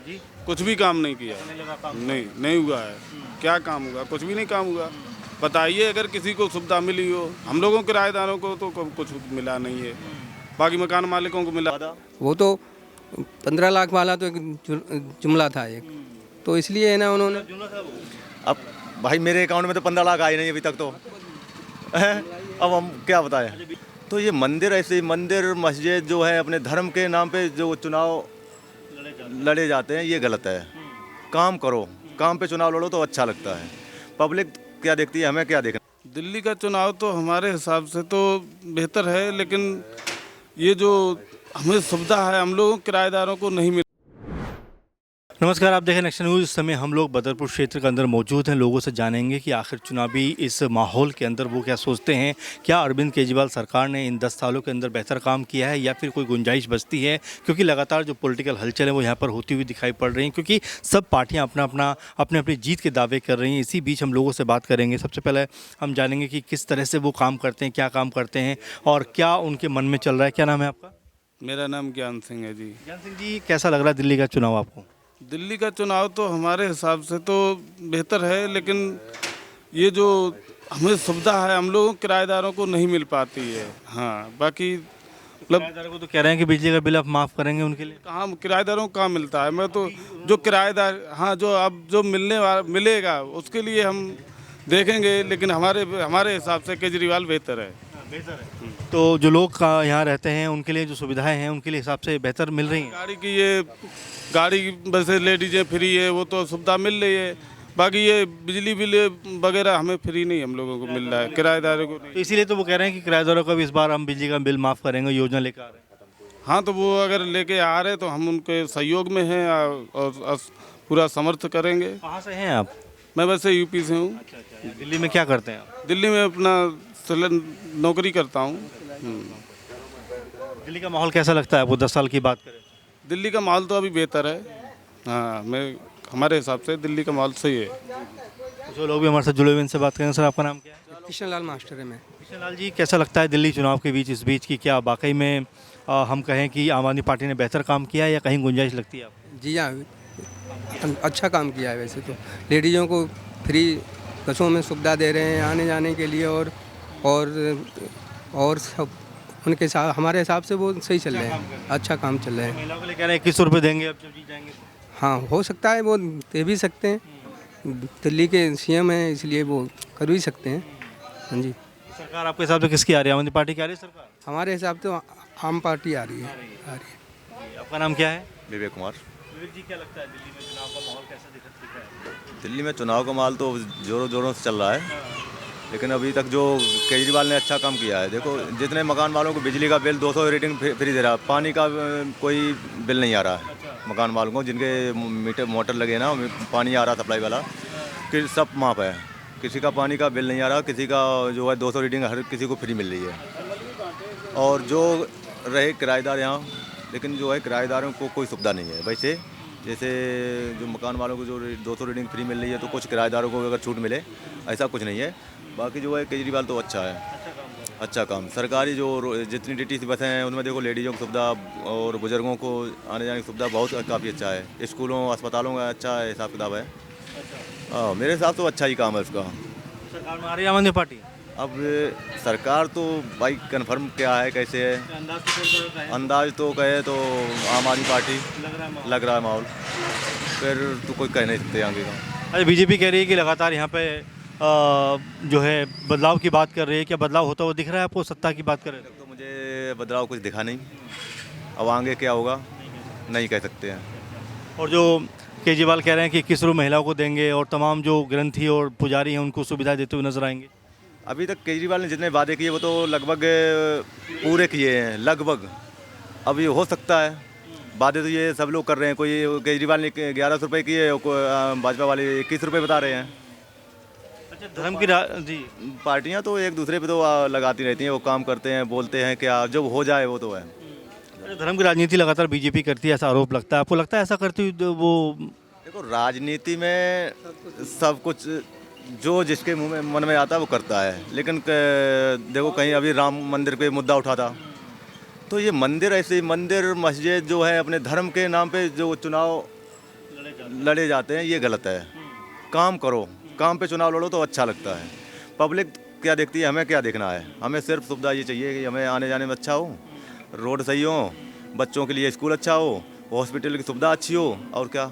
जी कुछ भी काम नहीं किया। नहीं लगा काम। नहीं, नहीं हुआ है। क्या काम हुआ? कुछ भी नहीं काम हुआ। बताइए अगर किसी को सुविधा मिली हो। हम लोगों किराएदारों को तो कुछ मिला नहीं है। बाकी मकान मालिकों को मिला। वो तो 15 लाख वाला तो एक जुमला था एक, तो इसलिए है ना उन्होंने। अब भाई मेरे अकाउंट में तो 15 लाख आए नहीं अभी तक तो। अब हम क्या बताएं। तो ये मंदिर ऐसे मंदिर मस्जिद जो है अपने धर्म के नाम पे जो चुनाव लड़े जाते हैं ये गलत है। काम करो, काम पे चुनाव लड़ो तो अच्छा लगता है। पब्लिक क्या देखती है, हमें क्या देखना। दिल्ली का चुनाव तो हमारे हिसाब से तो बेहतर है, लेकिन ये जो हमें सुविधा है हम लोगों किराएदारों को नहीं मिल। नमस्कार, आप देखें नेक्स्ट न्यूज़। इस समय हम लोग बदरपुर क्षेत्र के अंदर मौजूद हैं। लोगों से जानेंगे कि आखिर चुनावी इस माहौल के अंदर वो क्या सोचते हैं। क्या अरविंद केजरीवाल सरकार ने इन 10 सालों के अंदर बेहतर काम किया है या फिर कोई गुंजाइश बचती है, क्योंकि लगातार जो पॉलिटिकल हलचल है वो यहाँ पर होती हुई दिखाई पड़ रही हैं, क्योंकि सब पार्टियाँ अपने अपनी जीत के दावे कर रही हैं। इसी बीच हम लोगों से बात करेंगे। सबसे पहले हम जानेंगे कि किस तरह से वो काम करते हैं, क्या काम करते हैं और क्या उनके मन में चल रहा है। क्या नाम है आपका? मेरा नाम ज्ञान सिंह है जी। ज्ञान सिंह जी, कैसा लग रहा है दिल्ली का चुनाव आपको? दिल्ली का चुनाव तो हमारे हिसाब से तो बेहतर है, लेकिन ये जो हमें सुविधा है हम लोगों किराएदारों को नहीं मिल पाती है। हाँ, बाकी मतलब किराएदारों को तो कह रहे हैं कि बिजली का बिल आप माफ़ करेंगे उनके लिए। कहाँ किराएदारों को कहाँ मिलता है? मैं तो जो किराएदार, हाँ, जो अब जो मिलेगा उसके लिए हम देखेंगे, लेकिन हमारे हिसाब से केजरीवाल बेहतर है। तो जो लोग यहाँ रहते हैं उनके लिए जो सुविधाएं हैं उनके लिए हिसाब से बेहतर मिल रही हैं। गाड़ी वैसे लेडीजें फ्री है, वो तो सुविधा मिल रही है। बाकी ये बिजली बिल वगैरह हमें फ्री नहीं हम लोगों को मिल रहा है, किराएदारों को तो नहीं। इसीलिए तो वो कह रहे हैं कि किराएदारों का भी इस बार हम बिजली का बिल माफ़ करेंगे, योजना लेकर आ रहे हैं। हाँ, तो वो अगर लेके आ रहे तो हम उनके सहयोग में हैं और पूरा समर्थ करेंगे। कहाँ से हैं आप? मैं वैसे यूपी से हूँ। दिल्ली में क्या करते हैं आप? दिल्ली में अपना नौकरी करता हूँ। दिल्ली का माहौल कैसा लगता है आपको 10 साल की बात करें? दिल्ली का माहौल तो अभी बेहतर है। हाँ, हमारे हिसाब से दिल्ली का माहौल सही है। जो लोग भी हमारे साथ जुड़े हुए इनसे बात करेंगे। सर, आपका नाम क्या है? कृष्ण लाल मास्टर है मैं। कृष्ण लाल जी, कैसा लगता है दिल्ली चुनाव के बीच, इस बीच की क्या वाकई में हम कहें कि आम आदमी पार्टी ने बेहतर काम किया है या कहीं गुंजाइश लगती है आपको? जी हाँ, अच्छा काम किया है। वैसे तो लेडीज़ों को फ्री बसों में सुविधा दे रहे हैं आने जाने के लिए, और सब उनके साथ हमारे हिसाब से वो सही चल रहे हैं, अच्छा काम चल रहा है। महिलाओं के लिए कह रहे हैं 21 रुपये देंगे अब जब जीत जाएंगे तो। हाँ, हो सकता है वो दे भी सकते हैं। दिल्ली के सीएम हैं इसलिए वो कर भी सकते हैं। हाँ जी। सरकार आपके हिसाब से किसकी आ रही है? आम आदमी पार्टी की आ रही है सरकार? हमारे हिसाब से आम पार्टी आ रही है। आपका नाम क्या है? विवेक कुमार। विवेक जी, क्या लगता है दिल्ली में चुनाव का माहौल कैसा दिख रहा है? दिल्ली में चुनाव का माहौल तो जोरों जोरों से चल रहा है, लेकिन अभी तक जो केजरीवाल ने अच्छा काम किया है। देखो, जितने मकान वालों को बिजली का बिल 200 रेटिंग फ्री दे रहा है, पानी का कोई बिल नहीं आ रहा है। मकान वालों को जिनके मोटर लगे ना, पानी आ रहा सप्लाई वाला, कि सब माफ है। किसी का पानी का बिल नहीं आ रहा, किसी का जो है 200 रेटिंग हर किसी को फ्री मिल रही है। और जो रहे किराएदार यहाँ, लेकिन जो है किराएदारों को कोई सुविधा नहीं है। वैसे जैसे जो मकान वालों को जो 200 रेटिंग फ्री मिल रही है, तो कुछ किराएदारों को अगर छूट मिले, ऐसा कुछ नहीं है। बाकी जो है केजरीवाल तो अच्छा है, अच्छा काम। सरकारी जो जितनी DTC बसें हैं उनमें देखो लेडीज़ों की सुविधा और बुजुर्गों को आने जाने की सुविधा बहुत काफ़ी अच्छा है। स्कूलों अस्पतालों का अच्छा हिसाब किताब है। हाँ, मेरे हिसाब से तो अच्छा ही काम है उसका। सरकार में आ रही है आम आदमी पार्टी? अब सरकार तो भाई कन्फर्म क्या है, कैसे है, अंदाज तो कहे तो आम आदमी पार्टी लग रहा है माहौल। फिर तो कोई कह नहीं सकते आगे का। अरे, बीजेपी कह रही है कि लगातार यहाँ पे जो है बदलाव की बात कर रही है। क्या बदलाव होता हुआ दिख रहा है आपको? सत्ता की बात करें तो मुझे बदलाव कुछ दिखा नहीं। अब आगे क्या होगा नहीं कह सकते हैं। और जो केजरीवाल कह रहे हैं कि 21 रुपये महिलाओं को देंगे और तमाम जो ग्रंथी और पुजारी हैं उनको सुविधा देते हुए नजर आएंगे। अभी तक केजरीवाल ने जितने वादे किए वो तो लगभग पूरे किए हैं, लगभग। अब ये हो सकता है, वादे तो ये सब लोग कर रहे हैं। कोई केजरीवाल ने 1100 रुपये किए, भाजपा वाले 21 रुपये बता रहे हैं। अच्छा, धर्म की जी, पार्टियां तो एक दूसरे पे तो लगाती रहती हैं, वो काम करते हैं, बोलते हैं, क्या जब हो जाए वो तो है। धर्म की राजनीति लगातार बीजेपी करती है, ऐसा आरोप लगता है। आपको लगता है ऐसा करती हुई वो? देखो, राजनीति में सब कुछ जो जिसके मुंह में मन में आता है वो करता है, लेकिन देखो कहीं अभी राम मंदिर पे मुद्दा उठा था, तो ये मंदिर ऐसे मंदिर मस्जिद जो है अपने धर्म के नाम पे जो चुनाव लड़े जाते हैं, ये गलत है। काम करो, काम पे चुनाव लड़ो तो अच्छा लगता है। पब्लिक क्या देखती है, हमें क्या देखना है? हमें सिर्फ सुविधा ये चाहिए कि हमें आने जाने में अच्छा हो, रोड सही हो, बच्चों के लिए स्कूल अच्छा हो, हॉस्पिटल की सुविधा अच्छी हो, और क्या।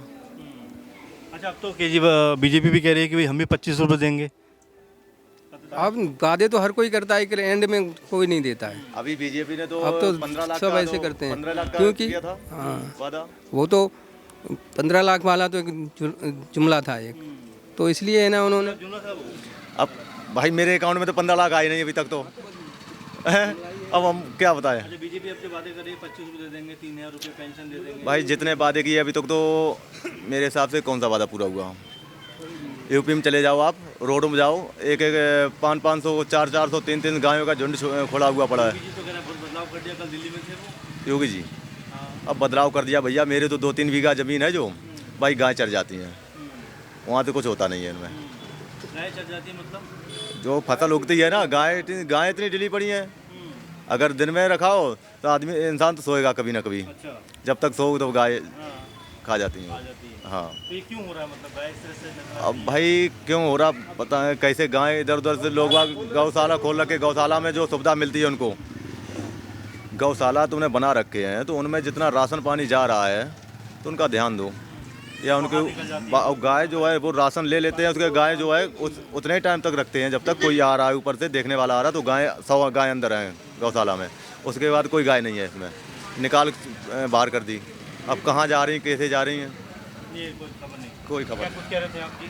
अच्छा, अब तो बीजेपी भी कह रही है कि भाई हम भी 25 रुपये देंगे। अब वादे तो हर कोई करता है कि एंड में कोई नहीं देता है। अभी बीजेपी ने तो अब तो 15 लाख सब का ऐसे करते हैं 15 लाख का क्योंकि किया था हाँ वादा। वो तो 15 लाख वाला तो एक जुमला था एक, तो इसलिए है ना उन्होंने। अब भाई मेरे अकाउंट में तो 15 लाख आए नहीं अभी तक तो। अब हम क्या बताएं? बीजेपी अब वादे कर रही है 25 रुपये दे देंगे, 3000 रुपये पेंशन दे देंगे। भाई जितने वादे किए अभी तक तो मेरे हिसाब से कौन सा वादा पूरा हुआ? यूपी में चले जाओ आप, रोड में जाओ, एक 500 400 300 गायों का झुंड खोला हुआ पड़ा है। तो कह रहा है बहुत बदलाव कर दिया, कल दिल्ली में थे वो। योगी जी अब बदलाव कर दिया भैया। मेरे तो 2-3 बीघा ज़मीन है जो भाई गाय चर जाती हैं, वहाँ तो कुछ होता नहीं है इनमें। गाय चल जाती है मतलब? जो फसल उगती है ना, गाय इतनी ढीली पड़ी है, अगर दिन में रखाओ तो आदमी इंसान तो सोएगा कभी ना कभी। अच्छा। जब तक सोओ तो गाय खा जाती हैं। हाँ, तो ये क्यों हो रहा है, मतलब गाय इस तरह से लग रहा अब भाई क्यों हो रहा पता है कैसे? गाय इधर उधर से लोग गौशाला खोल रखे, गौशाला में जो सुविधा मिलती है उनको, गौशाला तुमने बना रखे हैं तो उनमें जितना राशन पानी जा रहा है तो उनका ध्यान दो। या उनके गाय जो है वो राशन ले लेते हैं, उसके गाय जो है उतने टाइम तक रखते हैं जब तक कोई आ रहा है ऊपर से देखने वाला आ रहा है, तो गाय 100 गाय अंदर है गौशाला में, उसके बाद कोई गाय नहीं है इसमें, निकाल बाहर कर दी। अब कहाँ जा रही हैं, कैसे जा रही हैं, ये कोई खबर नहीं। कोई खबर कुछ कह रहे थे आपकी?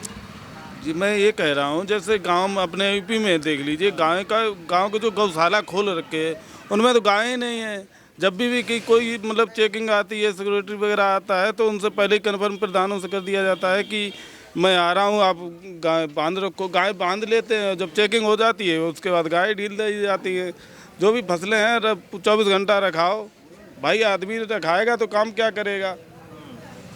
जी मैं ये कह रहा हूँ, जैसे गांव में अपने यूपी में देख लीजिए, गांव के जो गौशाला खोल रखे हैं उनमें तो गायें नहीं है। जब भी कोई मतलब चेकिंग आती है, सिक्योरिटी वगैरह आता है, तो उनसे पहले ही कन्फर्म प्रधानों से कर दिया जाता है कि मैं आ रहा हूँ, आप गाय बांध रखो। गाय बांध लेते हैं, जब चेकिंग हो जाती है उसके बाद गाय ढील दी जाती है। जो भी फसलें हैं 24 घंटा रखाओ भाई, आदमी रखाएगा तो काम क्या करेगा?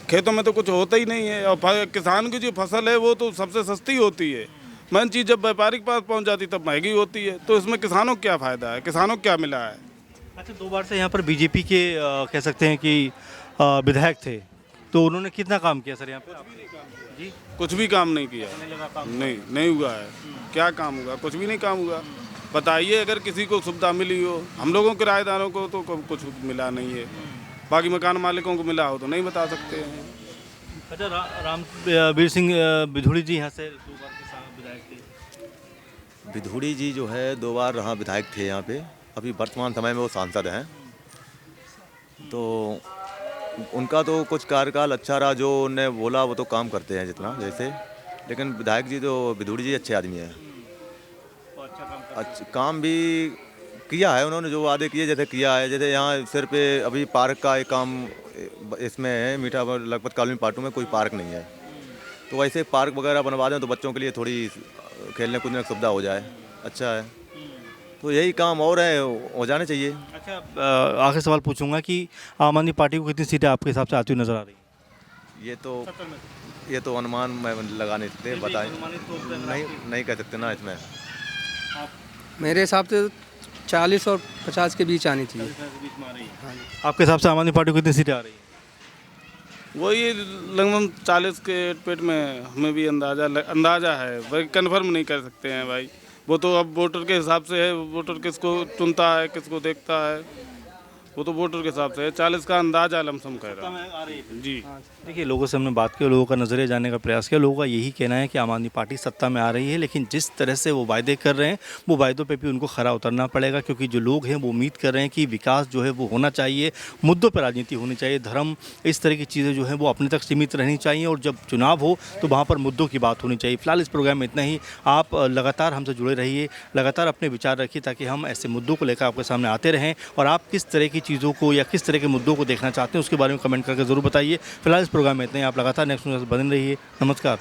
खेतों में तो कुछ होता ही नहीं है, और किसान की जो फसल है वो तो सबसे सस्ती होती है। मेन चीज़ जब व्यापारी के पास पहुंच जाती तब महंगी होती है, तो इसमें किसानों को क्या फ़ायदा है, किसानों को क्या मिला है? अच्छा, 2 बार से यहाँ पर बीजेपी के कह सकते हैं कि विधायक थे, तो उन्होंने कितना काम किया सर यहाँ पर? जी, कुछ भी काम नहीं किया, नहीं हुआ है। क्या काम हुआ? कुछ भी नहीं काम हुआ। बताइए, अगर किसी को सुविधा मिली हो, हम लोगों किराएदारों को तो कुछ मिला नहीं है, बाकी मकान मालिकों को मिला हो तो नहीं बता सकते हैं। अच्छा, रामवीर सिंह बिधूड़ी जी यहाँ से 2 बार के विधायक थे। बिधूड़ी जी जो है 2 बार यहाँ विधायक थे यहाँ पे, अभी वर्तमान समय में वो सांसद हैं। तो उनका तो कुछ कार्यकाल अच्छा रहा, जो उन्होंने बोला वो तो काम करते हैं जितना जैसे, लेकिन विधायक जी तो बिधूड़ी जी अच्छे आदमी हैं, अच्छा काम भी किया है उन्होंने, जो वादे किए जैसे किया है। जैसे यहाँ सिर पे अभी पार्क का एक काम इसमें है, मीठा लखपत कॉलोनी पार्टू में कोई पार्क नहीं है, तो वैसे पार्क वगैरह बनवा दें तो बच्चों के लिए थोड़ी खेलने कूदने की सुविधा हो जाए, अच्छा है। तो यही काम और है, हो जाने चाहिए। अच्छा, आखिरी सवाल पूछूंगा कि आम आदमी पार्टी को कितनी सीटें आपके हिसाब से आती हुई नजर आ रही है? ये तो अनुमान में लगा नहीं सकते, बताएं नहीं कह सकते ना इसमें। मेरे हिसाब से 40 और 50 के बीच आनी चाहिए। आपके हिसाब से आम आदमी पार्टी को कितनी सीटें आ रही है? वही लगभग 40 के पेट में हमें भी अंदाज़ा है, वही कन्फर्म नहीं कर सकते हैं भाई। वो तो अब वोटर के हिसाब से है, वोटर किसको चुनता है, किसको देखता है, वो तो वोटर के हिसाब से है। 40 का अंदाजा लमसम कह रहा है जी। देखिए, लोगों से हमने बात की, लोगों का नज़रिया जानने का प्रयास किया। लोगों का यही कहना है कि आम आदमी पार्टी सत्ता में आ रही है, लेकिन जिस तरह से वो वायदे कर रहे हैं वो वायदों पे भी उनको खरा उतरना पड़ेगा, क्योंकि जो लोग हैं वो उम्मीद कर रहे हैं कि विकास जो है वो होना चाहिए, मुद्दों पर राजनीति होनी चाहिए, धर्म इस तरह की चीज़ें जो हैं वो अपने तक सीमित रहनी चाहिए, और जब चुनाव हो तो वहाँ पर मुद्दों की बात होनी चाहिए। फिलहाल इस प्रोग्राम में इतना ही। आप लगातार हमसे जुड़े रहिए, लगातार अपने विचार रखिए, ताकि हम ऐसे मुद्दों को लेकर आपके सामने आते रहें, और आप किस तरह की चीज़ों को या किस तरह के मुद्दों को देखना चाहते हैं उसके बारे में कमेंट करके ज़रूर बताइए। फिलहाल इस प्रोग्राम में इतना ही। आप लगातार नेक्स्ट न्यूज़ बने रहिए। नमस्कार।